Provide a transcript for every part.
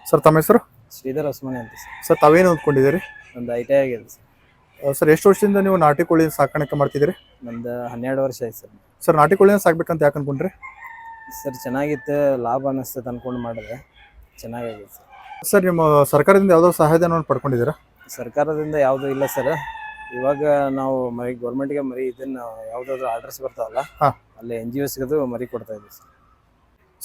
Sir ತಮ್ಮ ಹೆಸರು? ಶ್ರೀಧರ್ ಹೊಸಮನಿ ಅಂತ ಸರ್. ಸರ್ ತಾವೇನು ಓದ್ಕೊಂಡಿದ್ದೀರಿ? ನಂದು ITI ಆಗಿದೆ ಸರ್. ಸರ್ ಎಷ್ಟು ವರ್ಷದಿಂದ ನೀವು ನಾಟಿ ಕೋಳಿ ಸಾಕಾಣಿಕೆ ಮಾಡ್ತಿದ್ದೀರಿ? ನಂದು 12 ವರ್ಷ ಆಯ್ತು ಸರ್. ಸರ್ ನಾಟಿ ಕೋಳಿನ ಸಾಕ್ಬೇಕಂತ ಯಾಕೆ ಅನ್ಕೊಂಡ್ರಿ? ಸರ್ ಚೆನ್ನಾಗಿತ್ತು, ಲಾಭ ಅನ್ನಿಸ್ತದೆ ಅನ್ಕೊಂಡು ಮಾಡಿದೆ, ಚೆನ್ನಾಗಾಗಿದೆ ಸರ್. ಸರ್ ನಿಮ್ಮ ಸರ್ಕಾರದಿಂದ ಯಾವುದೋ ಸಹಾಯಧನವನ್ನು ಪಡ್ಕೊಂಡಿದ್ದೀರಾ? ಸರ್ಕಾರದಿಂದ ಯಾವುದೂ ಇಲ್ಲ ಸರ್. ಇವಾಗ ನಾವು ಗೌರ್ಮೆಂಟ್ಗೆ ಮರಿ ಇದನ್ನು ಯಾವುದಾದ್ರು ಆರ್ಡರ್ಸ್ ಬರ್ತಾವಲ್ಲ, ಅಲ್ಲಿ NGOಸ್ಗದು ಮರಿ ಕೊಡ್ತಾ ಇದ್ದೀವಿ ಸರ್.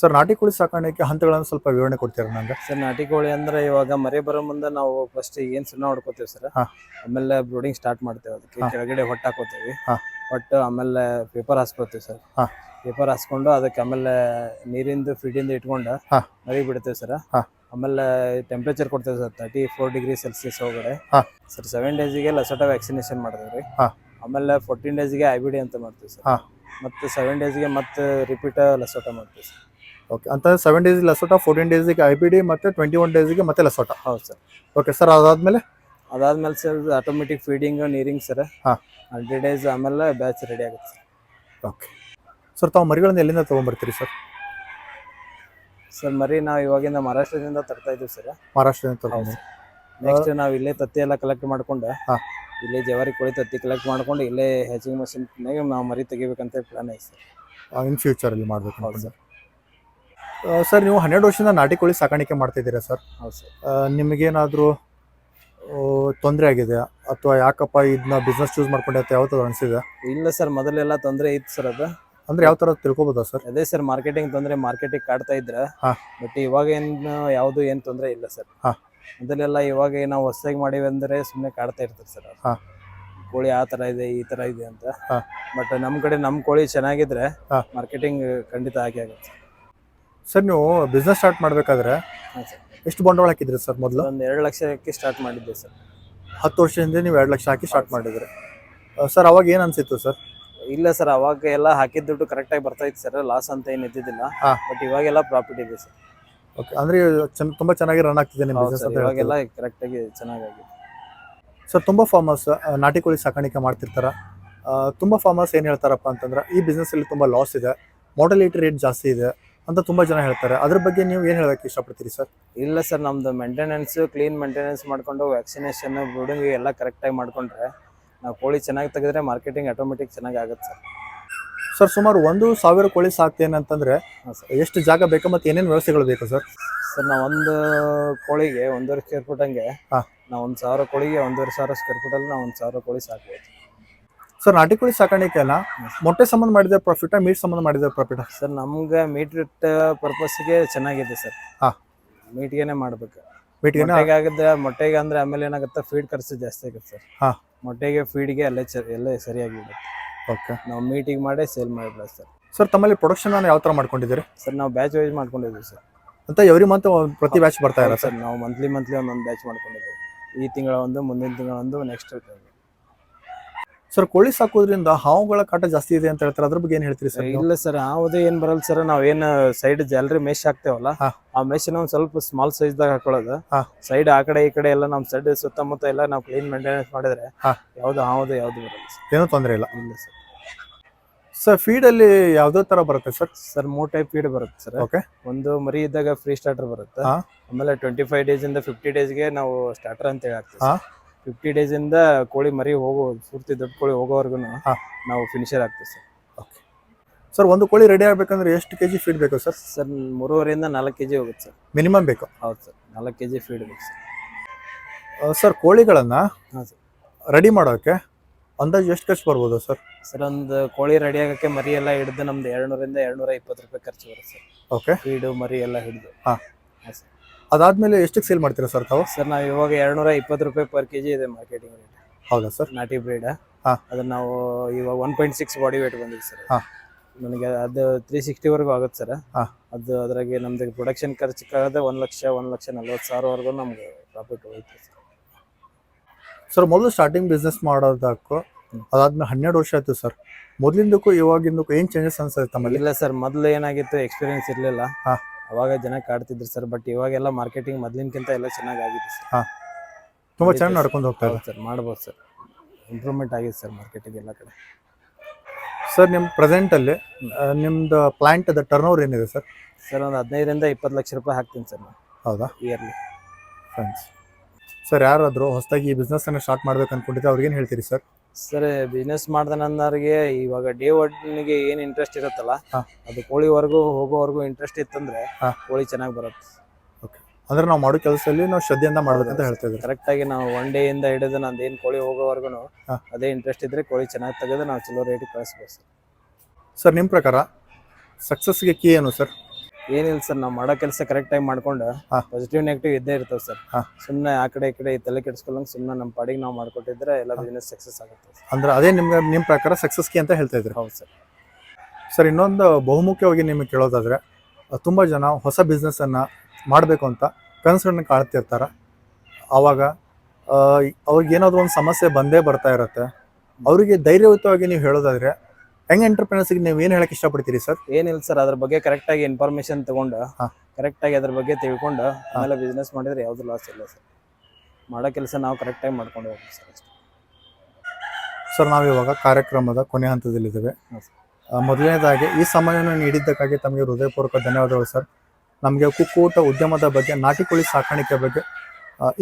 ಸರ್ ನಾಟಿ ಕೋಳಿ ಸಾಕಾಣಿಕೆ ಹಂತಗಳನ್ನು ಸ್ವಲ್ಪ ವಿವರಣೆ ಕೊಡ್ತೀರಾ ನಂಗೆ? ಸರ್ ನಾಟಿ ಕೋಳಿ ಅಂದ್ರೆ ಇವಾಗ ಮರಿ ಬರೋ ಮುಂದೆ ನಾವು ಫಸ್ಟ್ ಏನು ಸುಣ್ಣ ಹೊಡ್ಕೋತೀವಿ ಸರ್. ಆಮೇಲೆ ಬ್ರೂಡಿಂಗ್ ಸ್ಟಾರ್ಟ್ ಮಾಡ್ತೇವೆ. ಅದಕ್ಕೆ ಕೆಳಗಡೆ ಹೊಟ್ಟು ಹಾಕೋತೀವಿ. ಹೊಟ್ಟು ಆಮೇಲೆ ಪೇಪರ್ ಹಾಸ್ಕೋತೀವಿ ಸರ್. ಪೇಪರ್ ಹಾಸ್ಕೊಂಡು ಅದಕ್ಕೆ ಆಮೇಲೆ ನೀರಿಂದು ಫೀಡಿಂದ ಇಟ್ಕೊಂಡು ಮರಿ ಬಿಡ್ತೇವೆ ಸರ್. ಆಮೇಲೆ ಟೆಂಪ್ರೇಚರ್ ಕೊಡ್ತೇವೆ ಸರ್ 34 ಡಿಗ್ರಿ ಸೆಲ್ಸಿಯಸ್ ಒಳಗಡೆ ಸರ್. 7 ಡೇಸಿಗೆ ಲಸೋಟ ವ್ಯಾಕ್ಸಿನೇಷನ್ ಮಾಡ್ತೇವೆ ರೀ. ಆಮೇಲೆ 14 ಡೇಸಿಗೆ IBD ಅಂತ ಮಾಡ್ತೀವಿ ಸರ್. ಮತ್ತು 7 ಡೇಸ್ಗೆ ಮತ್ತೆ ರಿಪೀಟ್ ಲಸೋಟ ಮಾಡ್ತೀವಿ ಸರ್. ಓಕೆ, ಅಂತ 7 ಡೇಸ್ ಲಸೋಟ, 14 ಡೇಸಿಗೆ IBD ಮತ್ತು 21 ಡೇಸಿಗೆ ಮತ್ತೆ ಲಸೋಟ. ಹೌದು ಸರ್. ಓಕೆ ಸರ್, ಅದಾದ್ಮೇಲೆ ಸರ್ ಆಟೋಮೆಟಿಕ್ ಫೀಡಿಂಗ್, ನೀರಿಂಗ್ ಸರ್. 100 ಡೇಸ್ ಆಮೇಲೆ ಬ್ಯಾಚ್ ರೆಡಿ ಆಗುತ್ತೆ ಸರ್. ಓಕೆ ಸರ್, ತಾವು ಮರಿಗಳನ್ನ ಎಲ್ಲಿಂದ ತೊಗೊಂಡ್ಬರ್ತೀರಿ ಸರ್? ಸರ್ ಮರಿ ನಾವು ಇವಾಗಿಂದ ಮಹಾರಾಷ್ಟ್ರದಿಂದ ತರ್ತಾ ಇದ್ದೀವಿ ಸರ್. ಮಹಾರಾಷ್ಟ್ರದಿಂದ ತಗೊಂಡು ನೆಕ್ಸ್ಟ್ ನಾವು ಇಲ್ಲೇ ತತ್ತಿ ಎಲ್ಲ ಕಲೆಕ್ಟ್ ಮಾಡ್ಕೊಂಡು ಇಲ್ಲೇ ಜವಾರಿ ಕೋಳಿ ತತ್ತಿ ಕಲೆಕ್ಟ್ ಮಾಡ್ಕೊಂಡು ಇಲ್ಲೇ ಹ್ಯಾಚಿಂಗ್ ಮಷಿನ್ಯಾಗ ನಾವು ಮರಿ ತೆಗಿಬೇಕಂತ ಪ್ಲಾನ್ ಐತೆ ಸರ್. ಇನ್ ಫ್ಯೂಚರಲ್ಲಿ ಮಾಡಬೇಕು ಸರ್. ಸರ್ ನೀವು 12 ವರ್ಷದಿಂದ ನಾಟಿ ಕೋಳಿ ಸಾಕಾಣಿಕೆ ಮಾಡ್ತಿದ್ದೀರಾ ಸರ್? ಹೌದು ಸರ್. ನಿಮಗೇನಾದರೂ ತೊಂದರೆ ಆಗಿದೆ ಅಥವಾ ಯಾಕಪ್ಪ ಇದನ್ನ ಬಿಸ್ನೆಸ್ ಚೂಸ್ ಮಾಡ್ಕೊಂಡೆ ಅಂತ ಯಾವ ಥರ ಅನಿಸಿದೆ? ಇಲ್ಲ ಸರ್, ಮೊದಲೆಲ್ಲ ತೊಂದರೆ ಇತ್ತು ಸರ್. ಅದು ಅಂದ್ರೆ ಯಾವ ಥರ ತಿಳ್ಕೊಬೋದಾ ಸರ್? ಅದೇ ಸರ್, ಮಾರ್ಕೆಟಿಂಗ್ ತೊಂದರೆ, ಮಾರ್ಕೆಟಿಂಗ್ ಕಾಡ್ತಾ ಇದ್ರೆ. ಬಟ್ ಇವಾಗ ಏನು ತೊಂದರೆ ಇಲ್ಲ ಸರ್. ಮೊದಲೆಲ್ಲ ಇವಾಗ ನಾವು ಹೊಸದಾಗಿ ಮಾಡಿವಿ ಅಂದ್ರೆ ಸುಮ್ಮನೆ ಕಾಡ್ತಾ ಇರ್ತಾರೆ ಸರ್. ಕೋಳಿ ಆ ಥರ ಇದೆ, ಈ ಥರ ಇದೆ ಅಂತ. ಬಟ್ ನಮ್ಮ ಕಡೆ ನಮ್ಮ ಕೋಳಿ ಚೆನ್ನಾಗಿದ್ರೆ ಮಾರ್ಕೆಟಿಂಗ್ ಖಂಡಿತ ಆಗುತ್ತೆ ಸರ್. ನೀವು ಬಿಸ್ನೆಸ್ ಸ್ಟಾರ್ಟ್ ಮಾಡಬೇಕಾದ್ರೆ ಎಷ್ಟು ಬಂಡವಾಳ ಹಾಕಿದ್ರಿ ಸರ್? ಮೊದಲು ಒಂದು 2 ಲಕ್ಷಕ್ಕೆ ಸ್ಟಾರ್ಟ್ ಮಾಡಿದ್ದೆ ಸರ್. 10 ವರ್ಷದಿಂದ ನೀವು 2 ಲಕ್ಷ ಹಾಕಿ ಸ್ಟಾರ್ಟ್ ಮಾಡಿದ್ರಿ ಸರ್. ಅವಾಗ ಏನು ಅನಿಸಿತ್ತು ಸರ್? ಇಲ್ಲ ಸರ್, ಅವಾಗ ಎಲ್ಲ ಹಾಕಿದ ದುಡ್ಡು ಕರೆಕ್ಟಾಗಿ ಬರ್ತಾ ಇತ್ತು ಸರ್. ಲಾಸ್ ಅಂತ ಏನು ಇದ್ದಿದ್ದಿಲ್ಲ. ಬಟ್ ಇವಾಗೆಲ್ಲ ಪ್ರಾಫಿಟ್ ಇದೆ ಸರ್. ಓಕೆ, ಅಂದರೆ ತುಂಬ ಚೆನ್ನಾಗಿ ರನ್ ಆಗ್ತಿದೆ ನಿಮ್ಮ ಬಿಸ್ನೆಸ್ ಅಂತ? ಇವಾಗೆಲ್ಲ ಕರೆಕ್ಟಾಗಿ ಚೆನ್ನಾಗಿದೆ ಸರ್. ತುಂಬ ಫಾರ್ಮರ್ಸ್ ನಾಟಿ ಕೋಳಿ ಸಾಕಾಣಿಕೆ ಮಾಡ್ತಿರ್ತಾರೆ. ತುಂಬ ಫಾರ್ಮರ್ಸ್ ಏನು ಹೇಳ್ತಾರಪ್ಪ ಅಂತಂದ್ರೆ ಈ ಬಿಸ್ನೆಸ್ಸಲ್ಲಿ ತುಂಬ ಲಾಸ್ ಇದೆ, ಮಾರ್ಟಾಲಿಟಿ ರೇಟ್ ಜಾಸ್ತಿ ಇದೆ ಅಂತ ತುಂಬ ಜನ ಹೇಳ್ತಾರೆ. ಅದ್ರ ಬಗ್ಗೆ ನೀವು ಏನು ಹೇಳೋಕ್ಕೆ ಇಷ್ಟಪಡ್ತೀರಿ ಸರ್? ಇಲ್ಲ ಸರ್, ನಮ್ಮದು ಮೇಂಟೆನೆನ್ಸು, ಕ್ಲೀನ್ ಮೇಂಟೆನೆನ್ಸ್ ಮಾಡಿಕೊಂಡು ವ್ಯಾಕ್ಸಿನೇಷನ್, ಬ್ರೂಡಿಂಗ್ ಎಲ್ಲ ಕರೆಕ್ಟಾಗಿ ಮಾಡಿಕೊಂಡ್ರೆ ನಾವು ಕೋಳಿ ಚೆನ್ನಾಗಿ ತೆಗೆದ್ರೆ ಮಾರ್ಕೆಟಿಂಗ್ ಆಟೋಮೆಟಿಕ್ ಚೆನ್ನಾಗಿ ಆಗುತ್ತೆ ಸರ್. ಸರ್, ಸುಮಾರು 1,000 ಕೋಳಿ ಸಾಕ್ತೇನೆ ಅಂತಂದರೆ ಎಷ್ಟು ಜಾಗ ಬೇಕು ಮತ್ತು ಏನೇನು ವ್ಯವಸ್ಥೆಗಳು ಬೇಕು ಸರ್? ಸರ್, ನಾವು ಒಂದು ಕೋಳಿಗೆ 1.5 ಸ್ಕ್ವೇರ್ ಫೀಟ್ ಹಂಗೆ ನಾವು 1,000 ಕೋಳಿಗೆ 1,500 ಸ್ಕ್ವೇರ್ ಫೀಟಲ್ಲಿ ನಾವು 1,000 ಕೋಳಿ ಸಾಕ್ಬೋದು ಸರ್. ನಾಟಿ ಕೋಳಿ ಸಾಕಾಣಿಕೆನ ಮೊಟ್ಟೆ ಸಂಬಂಧ ಮಾಡಿದ ಪ್ರಾಫಿಟಾ, ಮೀಟ್ ಸಂಬಂಧ ಮಾಡಿದ ಪ್ರಾಫಿಟಾ? ಸರ್, ನಮ್ಗೆ ಮೀಟ್ ಪರ್ಪಸ್ಗೆ ಚೆನ್ನಾಗಿದೆ ಸರ್. ಮೀಟ್ಗೆನೆ ಮಾಡ್ಬೇಕು. ಮೊಟ್ಟೆಗೆ ಆಗಿದ್ರೆ ಮೊಟ್ಟೆಗೆ ಅಂದ್ರೆ ಆಮೇಲೆ ಏನಾಗುತ್ತೆ, ಫೀಡ್ ಖರ್ಚು ಜಾಸ್ತಿ ಆಗುತ್ತೆ ಸರ್. ಮೊಟ್ಟೆಗೆ ಫೀಡ್ಗೆ ಎಲ್ಲ ಸರಿಯಾಗಿರುತ್ತೆ. ಓಕೆ, ನಾವು ಮೀಟಿಗೆ ಮಾಡಿ ಸೇಲ್ ಮಾಡಿಬಿಡ ಸರ್. ಸರ್, ತಮ್ಮಲ್ಲಿ ಪ್ರೊಡಕ್ಷನ್ ಯಾವ ಥರ ಮಾಡ್ಕೊಂಡಿದ್ದೀರಿ ಸರ್? ನಾವು ಬ್ಯಾಚ್ ವೈಸ್ ಮಾಡ್ಕೊಂಡಿದ್ದೀವಿ ಸರ್. ಅಂತ ಎವ್ರಿ ಮಂತ್ ಪ್ರತಿ ಬ್ಯಾಚ್ ಬರ್ತಾ ಇರೋ ಸರ್? ನಾವು ಮಂತ್ಲಿ ಒಂದೊಂದು ಬ್ಯಾಚ್ ಮಾಡ್ಕೊಂಡಿದ್ದೀವಿ. ಈ ತಿಂಗಳ ಒಂದು, ಮುಂದಿನ ತಿಂಗಳ ಒಂದು, ನೆಕ್ಸ್ಟ್. ಸರ್, ಕೋಳಿ ಸಾಕೋದ್ರಿಂದ ಹಾವುಗಳ ಕಾಟ ಜಾಸ್ತಿ ಇದೆ ಅಂತ ಹೇಳ್ತಾರೆ, ಅದ್ರ ಬಗ್ಗೆ ಏನು ಹೇಳ್ತೀರಿ ಸರ್? ಇಲ್ಲ ಸರ್, ಹಾವುದು ಏನು ಬರಲ್ಲ ಸರ್. ನಾವೇನು ಸೈಡ್ ಜಾಲರಿ ಮೆಶ್ ಹಾಕ್ತೇವಲ್ಲ, ಆ ಮೆಶ್ನ ಒಂದು ಸ್ವಲ್ಪ ಸ್ಮಾಲ್ ಸೈಜ್ದಾಗ ಹಾಕೊಳ್ಳೋದು. ಸೈಡ್ ಆ ಕಡೆ ಈ ಕಡೆ ಎಲ್ಲ ನಮ್ಮ ಸೈಡ್ ಸುತ್ತಮುತ್ತ ಎಲ್ಲ ನಾವು ಕ್ಲೀನ್ ಮೇಂಟೆನೆನ್ಸ್ ಮಾಡಿದ್ರೆ ಯಾವ್ದು ಹಾವುದು ಯಾವ್ದು ಬರಲ್ಲ ಸರ್. ಏನೂ ತೊಂದರೆ ಇಲ್ಲ? ಇಲ್ಲ ಸರ್. ಸರ್, ಫೀಡಲ್ಲಿ ಯಾವುದೋ ಥರ ಬರುತ್ತೆ ಸರ್? ಸರ್, 3 ಟೈಪ್ ಫೀಡ್ ಬರುತ್ತೆ ಸರ್. ಓಕೆ, ಒಂದು ಮರಿ ಇದ್ದಾಗ ಫ್ರೀ ಸ್ಟಾರ್ಟರ್ ಬರುತ್ತೆ. ಆಮೇಲೆ 25 ಡೇಸಿಂದ 50 ಡೇಸ್ಗೆ ನಾವು ಸ್ಟಾರ್ಟರ್ ಅಂತ ಹೇಳಿ ಹಾಕ್ತೀವಿ. 50 ಡೇಸಿಂದ ಕೋಳಿ ಮರಿ ಪೂರ್ತಿ ದೊಡ್ಡ ಕೋಳಿ ಹೋಗೋವರೆಗೂ ನಾವು ಫಿನಿಶರ್ ಹಾಕ್ತೀವಿ ಸರ್. ಓಕೆ ಸರ್, ಒಂದು ಕೋಳಿ ರೆಡಿ ಆಗಬೇಕಂದ್ರೆ ಎಷ್ಟು kg ಫೀಡ್ ಬೇಕು ಸರ್? ಸರ್, 3.5ರಿಂದ 4 kg ಹೋಗುತ್ತೆ ಸರ್. ಮಿನಿಮಮ್ ಬೇಕು? ಹೌದು ಸರ್, 4 kg ಫೀಡ್ ಬೇಕು ಸರ್. ಸರ್, ಕೋಳಿಗಳನ್ನು ಸರ್ ರೆಡಿ ಮಾಡೋಕ್ಕೆ ಅಂದಾಜು ಎಷ್ಟು ಖರ್ಚು ಬರ್ಬೋದು ಸರ್? ಸರ್, ಒಂದು ಕೋಳಿ ರೆಡಿ ಆಗೋಕ್ಕೆ ಮರಿ ಎಲ್ಲ ಹಿಡಿದು ನಮ್ದು 200ರಿಂದ 220 ರೂಪಾಯಿ ಖರ್ಚು ಬರುತ್ತೆ ಸರ್. ಓಕೆ, ಫೀಡು ಮರಿ ಎಲ್ಲ ಹಿಡಿದು. ಸರ್, ಅದಾದ್ಮೇಲೆ ಎಷ್ಟಕ್ಕೆ ಸೇಲ್ ಮಾಡ್ತೀರಾ ಸರ್ ತಾವು? ಸರ್, ನಾವು ಇವಾಗ 220 ರೂಪಾಯಿ ಪರ್ kg ಇದೆ ಮಾರ್ಕೆಟಿಂಗ್ ರೇಟ್. ಹೌದಾ ಸರ್? ನಾಟಿ ಬ್ರೀಡ್. ಅದನ್ನ ನಾವು ಇವಾಗ 1.6 ಬಾಡಿ ವೇಟ್ ಬಂದಿದೆ ಸರ್. ನನಗೆ ಅದು 360ವರೆಗೂ ಆಗುತ್ತೆ ಸರ್. ಅದು ಅದ್ರಾಗೆ ನಮ್ದು ಪ್ರೊಡಕ್ಷನ್ ಖರ್ಚು ಕಳೆದ 1,40,000 ನಮ್ಗೆ ಪ್ರಾಫಿಟ್ ಹೋಯ್ತು ಸರ್. ಸರ್, ಮೊದಲು ಸ್ಟಾರ್ಟಿಂಗ್ ಬಿಸ್ನೆಸ್ ಮಾಡೋದಕ್ಕೂ ಅದಾದ್ಮೇಲೆ 12 ವರ್ಷ ಆಯ್ತು ಸರ್. ಮೊದಲಿಂದಕ್ಕೂ ಇವಾಗಿಂದಕ್ಕೂ ಏನು ಚೇಂಜಸ್ ಅನ್ಸುತ್ತೆ ತಮ್ಮಲ್ಲಿ? ಇಲ್ಲ ಸರ್, ಮೊದಲು ಏನಾಗಿತ್ತು, ಎಕ್ಸ್ಪೀರಿಯನ್ಸ್ ಇರಲಿಲ್ಲ. ಅವಾಗ ಜನ ಕಾಡ್ತಿದ್ರು ಸರ್. ಬಟ್ ಇವಾಗೆಲ್ಲ ಮಾರ್ಕೆಟಿಂಗ್ ಮೊದಲಿನಕ್ಕಿಂತ ಎಲ್ಲ ಚೆನ್ನಾಗಿದೆ ಸರ್. ತುಂಬ ಚೆನ್ನಾಗಿ ನಡ್ಕೊಂಡು ಹೋಗ್ತಾ ಇದೆ ಸರ್. ಮಾಡ್ಬೋದು ಸರ್, ಇಂಪ್ರೂವ್ಮೆಂಟ್ ಆಗಿದೆ ಸರ್ ಮಾರ್ಕೆಟಿಂಗ್ ಎಲ್ಲ ಕಡೆ. ಸರ್, ನಿಮ್ಮ ಪ್ರೆಸೆಂಟಲ್ಲಿ ನಿಮ್ಮದು ಪ್ಲಾಂಟದ ಟರ್ನ್ ಓವರ್ ಏನಿದೆ ಸರ್? ಸರ್, ಒಂದು 15ರಿಂದ 20 ಲಕ್ಷ ರೂಪಾಯಿ ಹಾಕ್ತೀನಿ ಸರ್ ನಾನು. ಹೌದಾ? ಇಯರ್ಲಿ. ಫ್ರೆಂಡ್ಸ್ ಸರ್, ಯಾರಾದರೂ ಹೊಸದಾಗಿ ಈ ಬಿಸ್ನೆಸ್ಸನ್ನು ಸ್ಟಾರ್ಟ್ ಮಾಡ್ಬೇಕು ಅಂದ್ಕೊಂಡಿದ್ರೆ ಅವ್ರಿಗೇನು ಹೇಳ್ತೀರಿ ಸರ್? ಸರ್ ಬಿಸ್ನೆಸ್ ಮಾಡ್ದಾನಂದವ್ರಿಗೆ ಇವಾಗ ಡೇ ಒನ್ಗೆ ಏನು ಇಂಟ್ರೆಸ್ಟ್ ಇರುತ್ತಲ್ಲ ಹಾ. ಅದು ಕೋಳಿವರೆಗೂ ಹೋಗೋವರೆಗೂ ಇಂಟ್ರೆಸ್ಟ್ ಇತ್ತಂದ್ರೆ ಹಾ. ಕೋಳಿ ಚೆನ್ನಾಗಿ ಬರುತ್ತೆ. ಓಕೆ, ಅಂದರೆ ನಾವು ಮಾಡೋ ಕೆಲಸದಲ್ಲಿ ನಾವು ಶ್ರದ್ಧೆಯಿಂದ ಮಾಡ್ಬೇಕಂತ ಹೇಳ್ತಾ ಇದ್ದೀವಿ. ಕರೆಕ್ಟಾಗಿ ನಾವು ಒನ್ ಡೇ ಇಂದ ಹಿಡಿದು ನಂದು ಏನು ಕೋಳಿ ಹೋಗೋವರೆಗೂ ಹಾ. ಅದೇ ಇಂಟ್ರೆಸ್ಟ್ ಇದ್ರೆ ಕೋಳಿ ಚೆನ್ನಾಗಿ ತೆಗೆದು ನಾವು ಚಲೋ ರೇಟಿಗೆ ಕಳಿಸ್ಬೋದು ಸರ್. ಸರ್, ನಿಮ್ಮ ಪ್ರಕಾರ ಸಕ್ಸಸ್ಗೆ ಕೀ ಏನು ಸರ್? ಏನಿಲ್ಲ ಸರ್, ನಾವು ಮಾಡೋ ಕೆಲಸ ಕರೆಕ್ಟಾಗಿ ಮಾಡ್ಕೊಂಡು ಹಾ. ಪಾಸಿಟಿವ್ ನೆಗೆಟಿವ್ ಇದ್ದೇ ಇರ್ತವೆ ಸರ್. ಹಾ. ಸುಮ್ಮನೆ ಆ ಕಡೆ ಈ ಕಡೆ ತಲೆ ಕೆಡಿಸ್ಕೊಳ್ಳಂಗೆ ಸುಮ್ಮನೆ ನಮ್ಮ ಪಾಡಿಗೆ ನಾವು ಮಾಡ್ಕೊಟ್ಟಿದ್ರೆ ಎಲ್ಲ ಬಿಸ್ನೆಸ್ ಸಕ್ಸಸ್ ಆಗುತ್ತೆ ಸರ್. ಅಂದ್ರೆ ಅದೇ ನಿಮ್ಮ ಪ್ರಕಾರ ಸಕ್ಸಸ್ ಕೀ ಅಂತ ಹೇಳ್ತಾ ಇದ್ರಿ. ಹೌದು ಸರ್. ಸರ್, ಇನ್ನೊಂದು ಬಹುಮುಖ್ಯವಾಗಿ ನಿಮಗೆ ಕೇಳೋದಾದರೆ, ತುಂಬ ಜನ ಹೊಸ ಬಿಸ್ನೆಸ್ಸನ್ನು ಮಾಡಬೇಕು ಅಂತ ಕನಸನ್ನು ಕಾಣ್ತಿರ್ತಾರೆ. ಆವಾಗ ಅವ್ರಿಗೇನಾದರೂ ಒಂದು ಸಮಸ್ಯೆ ಬಂದೇ ಬರ್ತಾ ಇರುತ್ತೆ. ಅವರಿಗೆ ಧೈರ್ಯಯುತವಾಗಿ ನೀವು ಹೇಳೋದಾದರೆ ಯಂಗ್ ಎಂಟರ್ಪ್ರಿನರ್ಸ್ಗೆ ನೀವು ಏನು ಹೇಳಕ್ಕೆ ಇಷ್ಟಪಡ್ತೀರಿ ಸರ್? ಏನಿಲ್ಲ ಸರ್, ಅದ್ರ ಬಗ್ಗೆ ಕರೆಕ್ಟಾಗಿ ಇನ್ಫಾರ್ಮೇಶನ್ ತಗೊಂಡು ಹಾ. ಕರೆಕ್ಟಾಗಿ ಅದ್ರ ಬಗ್ಗೆ ತಿಳ್ಕೊಂಡು ಆಮೇಲೆ ಬಿಸ್ನೆಸ್ ಮಾಡಿದ್ರೆ ಯಾವುದು ಲಾಸ್ ಇಲ್ಲ ಸರ್. ಮಾಡೋ ಕೆಲಸ ನಾವು ಕರೆಕ್ಟಾಗಿ ಮಾಡ್ಕೊಂಡು ಹೋಗ್ತೀವಿ ಸರ್ ಅಷ್ಟೇ. ಸರ್, ನಾವಿವಾಗ ಕಾರ್ಯಕ್ರಮದ ಕೊನೆ ಹಂತದಲ್ಲಿದ್ದೇವೆ. ಹಾಂ ಸರ್. ಮೊದಲನೇದಾಗಿ ಈ ಸಮಯವನ್ನು ನೀಡಿದ್ದಕ್ಕಾಗಿ ತಮಗೆ ಹೃದಯಪೂರ್ವಕ ಧನ್ಯವಾದಗಳು ಸರ್. ನಮಗೆ ಕುಕ್ಕೂಟ ಉದ್ಯಮದ ಬಗ್ಗೆ, ನಾಟಿ ಕೋಳಿ ಸಾಕಾಣಿಕೆ ಬಗ್ಗೆ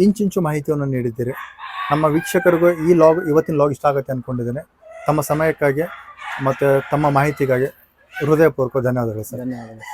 ಇಂಚಿಂಚು ಮಾಹಿತಿಯನ್ನು ನೀಡಿದ್ದೀರಿ. ನಮ್ಮ ವೀಕ್ಷಕರಿಗೂ ಇವತ್ತಿನ ಲಾಗ್ ಇಷ್ಟ ಆಗುತ್ತೆ ಅಂದ್ಕೊಂಡಿದ್ದೇನೆ. ತಮ್ಮ ಸಮಯಕ್ಕಾಗಿ ಮತ್ತು ತಮ್ಮ ಮಾಹಿತಿಗಾಗಿ ಹೃದಯಪೂರ್ವಕ ಧನ್ಯವಾದಗಳು ಸರ್. ಧನ್ಯವಾದಗಳು.